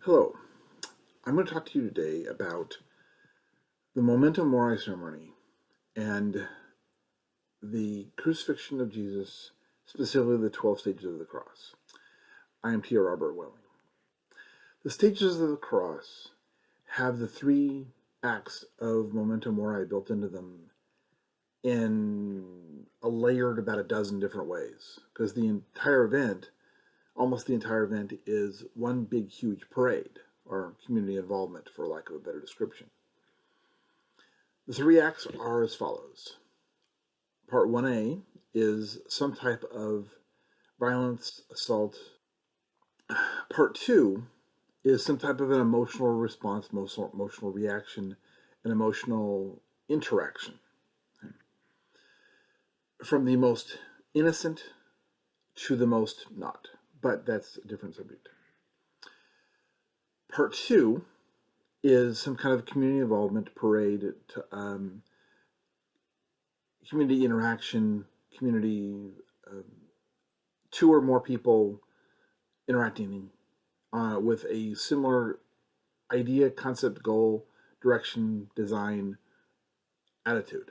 Hello, I'm going to talk to you today about the Memento Mori ceremony and the crucifixion of Jesus, specifically the 12 stages of the cross. I am T. Robert Welling. The stages of the cross have the three acts of Memento Mori built into them in a layered about a dozen different ways, because the entire event, almost the entire event, is one big huge parade, or community involvement, for lack of a better description. The three acts are as follows. Part 1A is some type of violence, assault. Part 2 is some type of an emotional response, emotional reaction, an emotional interaction. From the most innocent to the most not. But that's a different subject. Part 2 is some kind of community involvement, parade, community interaction, community, two or more people interacting with a similar idea, concept, goal, direction, design, attitude.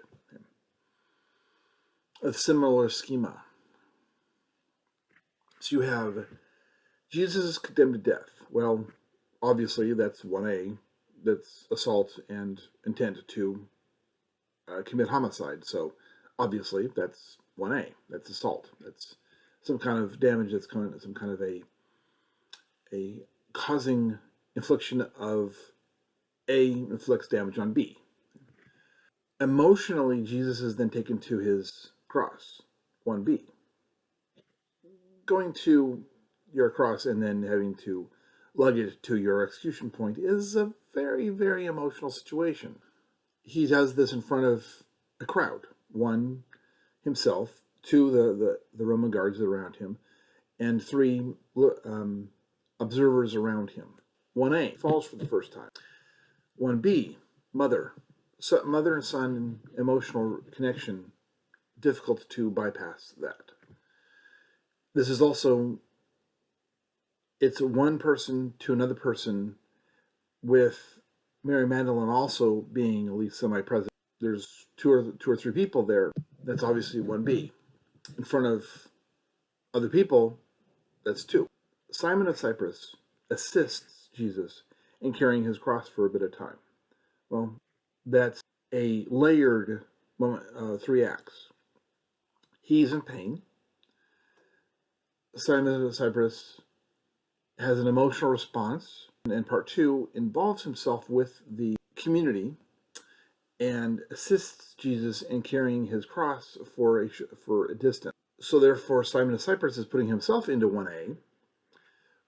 A similar schema. So you have Jesus is condemned to death. Well, obviously that's 1A. That's assault and intent to commit homicide. So obviously that's 1A. That's assault. That's some kind of damage that's coming, some kind of a causing infliction of A inflicts damage on B. Emotionally, Jesus is then taken to his cross, 1B. Going to your cross and then having to lug it to your execution point is a very, very emotional situation. He does this in front of a crowd. One, himself. Two, the Roman guards around him. And three, observers around him. 1A falls for the first time. 1B, mother. So, mother and son emotional connection, difficult to bypass that. This is also, it's one person to another person, with Mary Magdalene also being at least semi-present. There's two or three people there. That's obviously 1B. In front of other people, that's 2. Simon of Cyprus assists Jesus in carrying his cross for a bit of time. Well, that's a layered moment, 3 acts. He's in pain. Simon of Cyprus has an emotional response, and part 2 involves himself with the community and assists Jesus in carrying his cross for a distance. So therefore, Simon of Cyprus is putting himself into 1A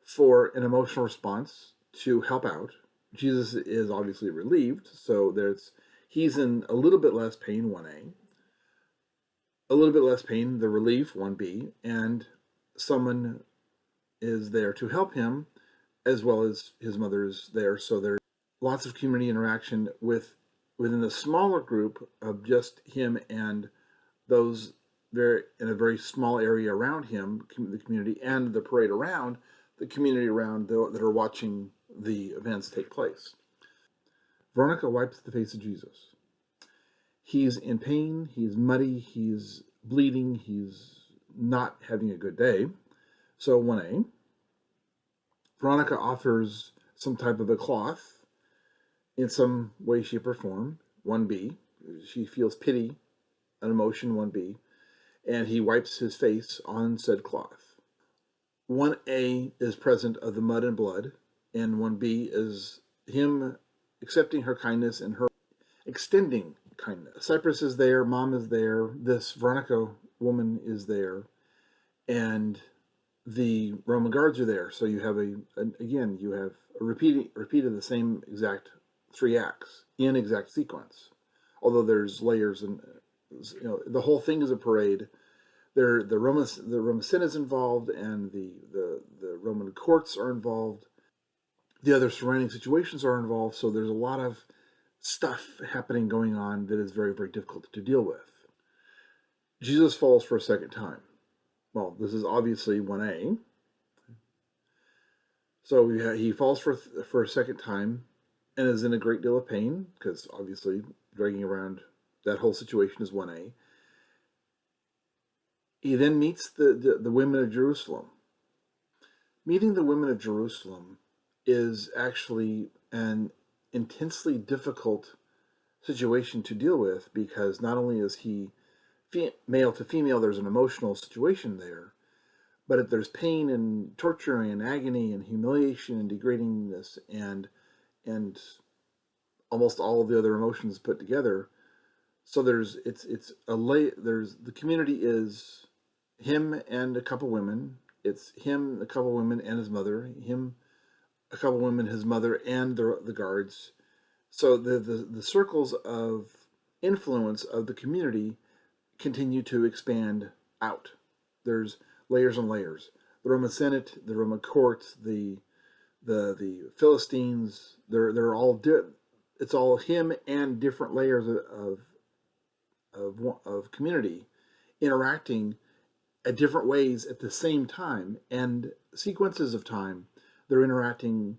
for an emotional response to help out. Jesus is obviously relieved, so he's in a little bit less pain, 1A, a little bit less pain, the relief, 1B, and someone is there to help him, as well as his mother is there. So there's lots of community interaction within the smaller group of just him and those in a very small area around him, the community, and the parade around the community around that are watching the events take place. Veronica wipes the face of Jesus. He's in pain, he's muddy, he's bleeding, he's not having a good day. So 1A, Veronica offers some type of a cloth in some way, shape, or form. 1B, she feels pity, an emotion, 1B, and he wipes his face on said cloth. 1A is present of the mud and blood, and 1B is him accepting her kindness and her extending kindness. Cyprus is there, mom is there, this Veronica woman is there, and the Roman guards are there. So you have you have a repeat of the same exact 3 acts in exact sequence. Although there's layers, and the whole thing is a parade. The Roman Senate is involved, and the Roman courts are involved. The other surrounding situations are involved. So there's a lot of stuff happening, going on, that is very, very difficult to deal with. Jesus falls for a second time. Well, this is obviously 1A. So he falls for a second time and is in a great deal of pain because obviously dragging around that whole situation is 1A. He then meets the women of Jerusalem. Meeting the women of Jerusalem is actually an intensely difficult situation to deal with because not only is he male to female, there's an emotional situation there, but there's pain and torture and agony and humiliation and degradingness and almost all of the other emotions put together. So there's the community is him and a couple women. It's him, a couple women, and his mother. Him, a couple women, his mother, and the guards. So the circles of influence of the community continue to expand out. There's layers and layers. The Roman Senate, the Roman court, the Philistines. They're all it's all him and different layers of community interacting at different ways at the same time and sequences of time. They're interacting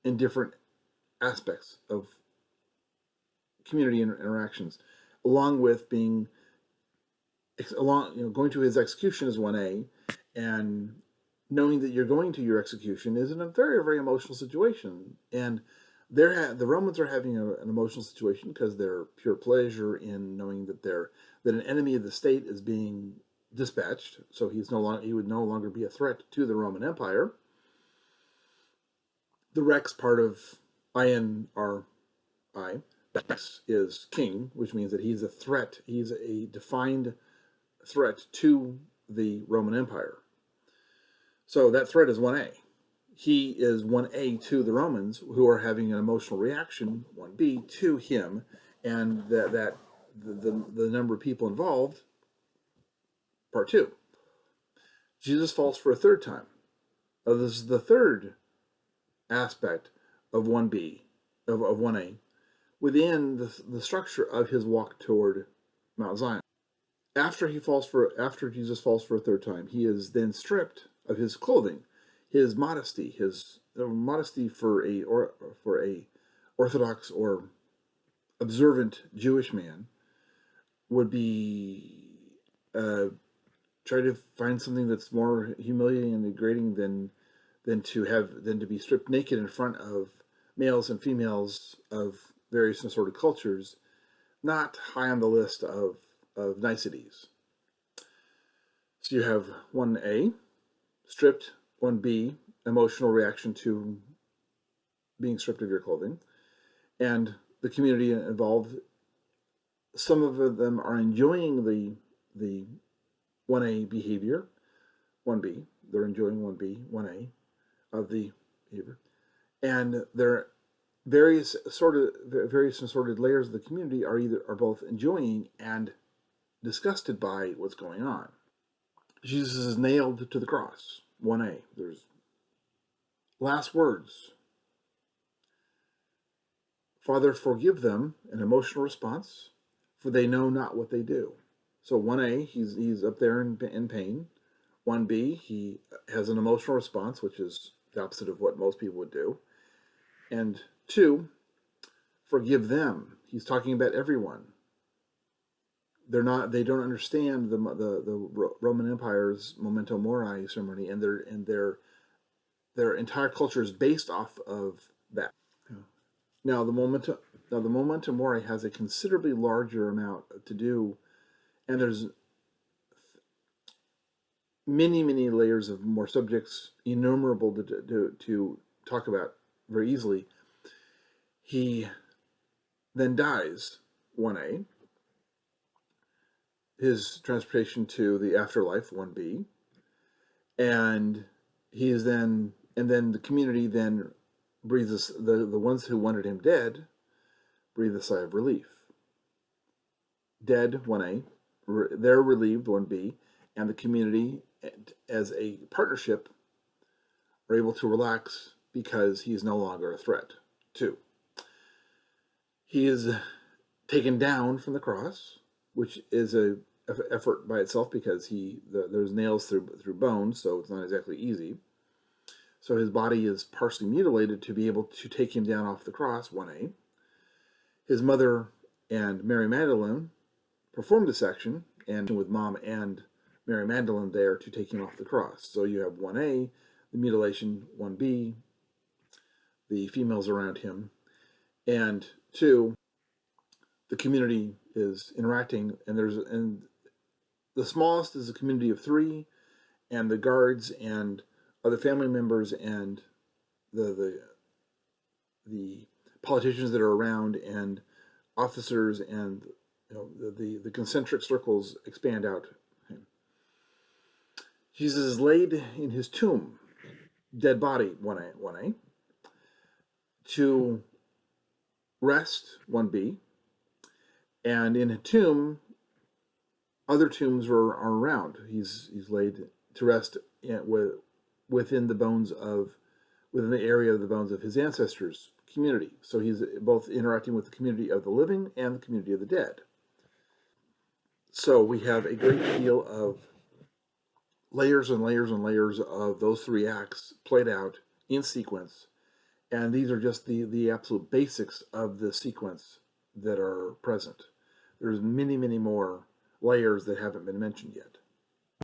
in different aspects of community interactions, along with being going to his execution is 1A, and knowing that you're going to your execution is in a very, very emotional situation. And the Romans are having an emotional situation because their pure pleasure in knowing that an enemy of the state is being dispatched, so he would no longer be a threat to the Roman Empire. The Rex part of INRI, Rex is king, which means that he's a threat. He's a defined threat to the Roman Empire. So that threat is 1A. He is 1A to the Romans, who are having an emotional reaction, 1B, to him, and the number of people involved, part 2. Jesus falls for a third time. This is the third aspect of 1B, of 1A, within the structure of his walk toward Mount Zion. After Jesus falls for a third time, he is then stripped of his clothing, his modesty for a Orthodox or observant Jewish man would be try to find something that's more humiliating and degrading than to be stripped naked in front of males and females of various and assorted cultures. Not high on the list of niceties. So you have 1A, stripped, 1B, emotional reaction to being stripped of your clothing, and the community involved. Some of them are enjoying the 1A behavior, 1B, they're enjoying 1B, 1A of the behavior, and they're various and sorted layers of the community are both enjoying and disgusted by what's going on. Jesus is nailed to the cross. 1A. There's last words. Father, forgive them, an emotional response, for they know not what they do. So 1A, he's up there in pain. 1B, he has an emotional response, which is the opposite of what most people would do. And 2, forgive them. He's talking about everyone. They don't understand the Roman Empire's memento mori ceremony, and their entire culture is based off of that. Now the memento mori has a considerably larger amount to do, and there's many layers of more subjects, innumerable to talk about very easily. He then dies, 1A. His transportation to the afterlife, 1B, and then the community then breathes the ones who wanted him dead breathe a sigh of relief. Dead, 1A, they're relieved, 1B, and the community as a partnership are able to relax because he is no longer a threat. 2. He is taken down from the cross, which is a effort by itself because there's nails through bones, so it's not exactly easy. So his body is partially mutilated to be able to take him down off the cross, 1A. His mother and Mary Magdalene performed this action, and with Mom and Mary Magdalene there to take him off the cross. So you have 1A, the mutilation, 1B, the females around him, and 2, the community is interacting, and the smallest is a community of 3, and the guards and other family members and the politicians that are around and officers and the concentric circles expand out. Jesus is laid in his tomb, dead body, 1A, to rest, 1B, and in a tomb, other tombs are around. He's laid to rest within the area of the bones of his ancestors' community. So he's both interacting with the community of the living and the community of the dead. So we have a great deal of layers and layers and layers of those 3 acts played out in sequence. And these are just the absolute basics of the sequence that are present. There's many, many more layers that haven't been mentioned yet.